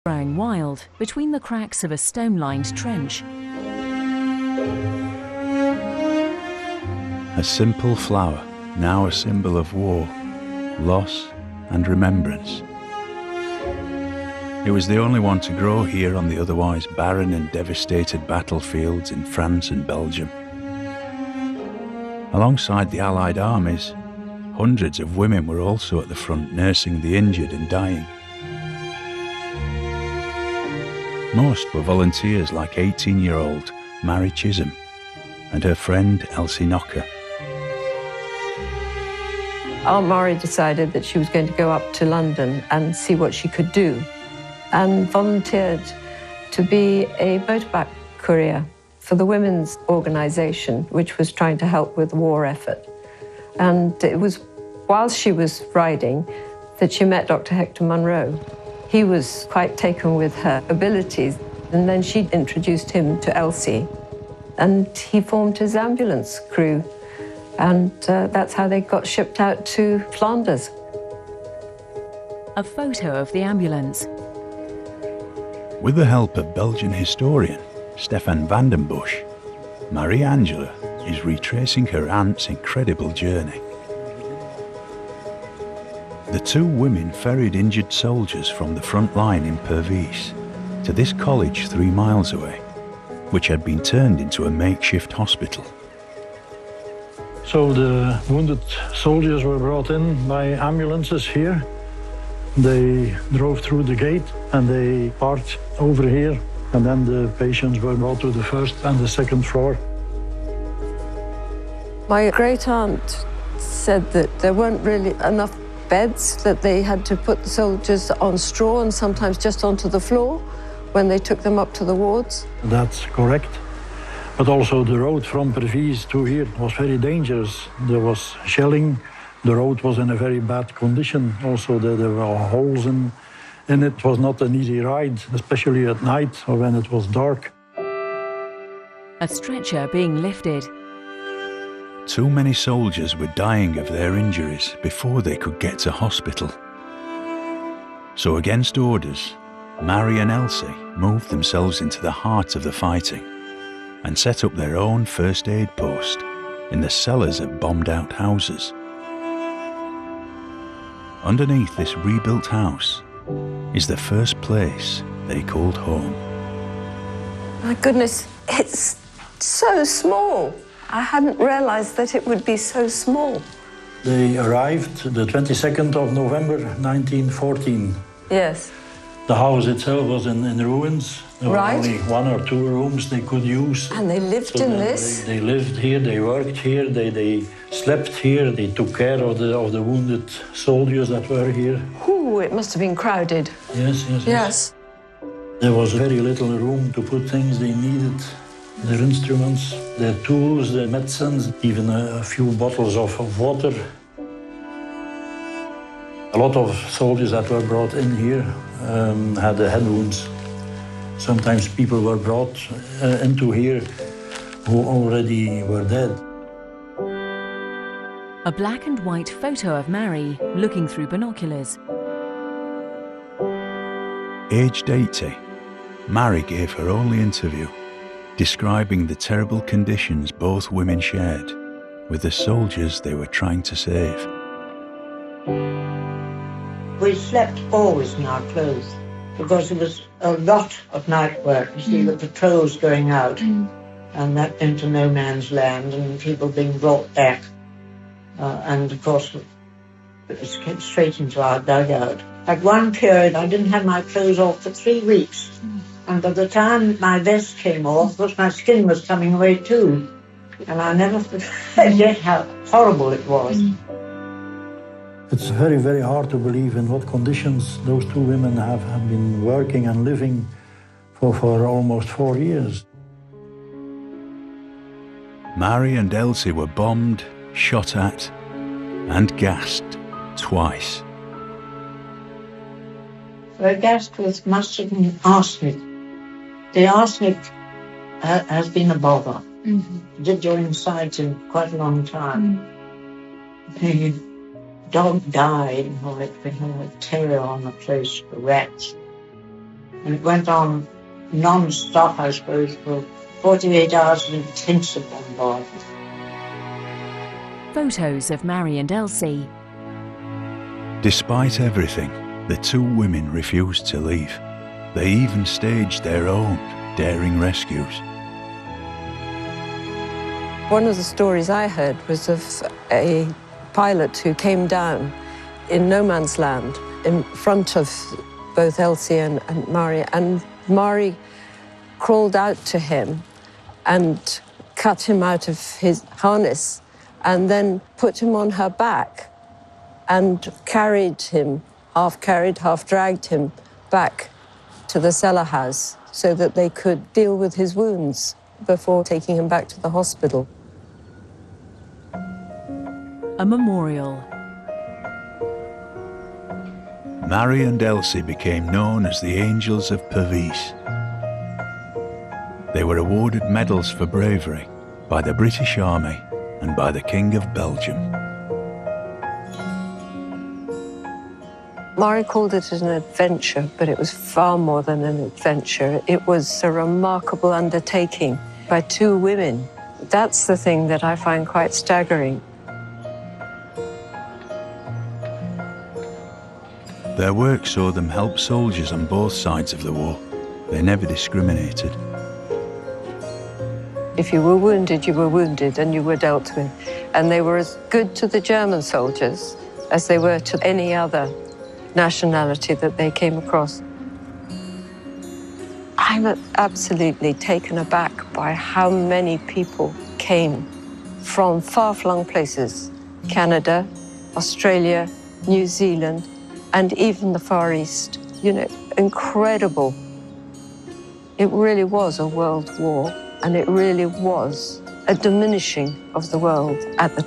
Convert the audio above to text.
growing wild between the cracks of a stone-lined trench. A simple flower, now a symbol of war, loss and remembrance. It was the only one to grow here on the otherwise barren and devastated battlefields in France and Belgium. Alongside the Allied armies, hundreds of women were also at the front nursing the injured and dying. Most were volunteers like 18-year-old Mairi Chisholm and her friend Elsie. Aunt Mairi decided that she was going to go up to London and see what she could do, and volunteered to be a motorbike courier for the women's organisation, which was trying to help with the war effort. And it was whilst she was riding that she met Dr. Hector Munro. He was quite taken with her abilities, and then she introduced him to Elsie, and he formed his ambulance crew. And that's how they got shipped out to Flanders. A photo of the ambulance. With the help of Belgian historian Stefaan Vandenbussche, Marie Angela is retracing her aunt's incredible journey. The two women ferried injured soldiers from the front line in Pervyse to this college 3 miles away, which had been turned into a makeshift hospital. So the wounded soldiers were brought in by ambulances here. They drove through the gate and they parked over here. And then the patients were brought to the first and the second floor. My great-aunt said that there weren't really enough beds, that they had to put the soldiers on straw and sometimes just onto the floor when they took them up to the wards. That's correct. But also the road from Pervyse to here was very dangerous. There was shelling. The road was in a very bad condition. Also, there were holes in it. It was not an easy ride, especially at night or when it was dark. A stretcher being lifted. Too many soldiers were dying of their injuries before they could get to hospital. So against orders, Mairi and Elsie moved themselves into the heart of the fighting and set up their own first aid post in the cellars of bombed-out houses. Underneath this rebuilt house is the first place they called home. My goodness, it's so small. I hadn't realised that it would be so small. They arrived the 22nd of November 1914. Yes. The house itself was in ruins. There were Right. only 1 or 2 rooms they could use. And they lived So in this? They lived here, they worked here, they slept here, they took care of the wounded soldiers that were here. Ooh, it must have been crowded. Yes. Yes. There was very little room to put things they needed. Their instruments, their tools, their medicines, even a few bottles of water. A lot of soldiers that were brought in here had head wounds. Sometimes people were brought into here who already were dead. A black and white photo of Mairi looking through binoculars. Aged 80, Mairi gave her only interview, describing the terrible conditions both women shared with the soldiers they were trying to save. We slept always in our clothes because there was a lot of night work. You see the patrols going out and that into no man's land and people being brought back. And of course, it came straight into our dugout. At one period, I didn't have my clothes off for 3 weeks. And by the time my vest came off, of course, my skin was coming away too. And I never forget how horrible it was. It's very, very hard to believe in what conditions those 2 women have been working and living for almost 4 years. Mairi and Elsie were bombed, shot at, and gassed twice. We're gassed with mustard and arsenic. The arsenic has been a bother. It did your insides in quite a long time. The dog died, or we had a terrier on the place for rats. And it went on non-stop, I suppose, for 48 hours of intensive bombardment. Photos of Mairi and Elsie. Despite everything, the two women refused to leave. They even staged their own daring rescues. One of the stories I heard was of a pilot who came down in no man's land in front of both Elsie and Mairi, and Mairi crawled out to him and cut him out of his harness and then put him on her back and carried him, half carried, half dragged him back to the cellar house so that they could deal with his wounds before taking him back to the hospital. A memorial. Mairi and Elsie became known as the Angels of Pervyse. They were awarded medals for bravery by the British Army and by the King of Belgium. Mairi called it an adventure, but it was far more than an adventure. It was a remarkable undertaking by two women. That's the thing that I find quite staggering. Their work saw them help soldiers on both sides of the war. They never discriminated. If you were wounded, you were wounded and you were dealt with. And they were as good to the German soldiers as they were to any other nationality that they came across. I'm absolutely taken aback by how many people came from far-flung places, Canada, Australia, New Zealand, and even the Far East. You know, incredible. It really was a world war, and it really was a diminishing of the world at the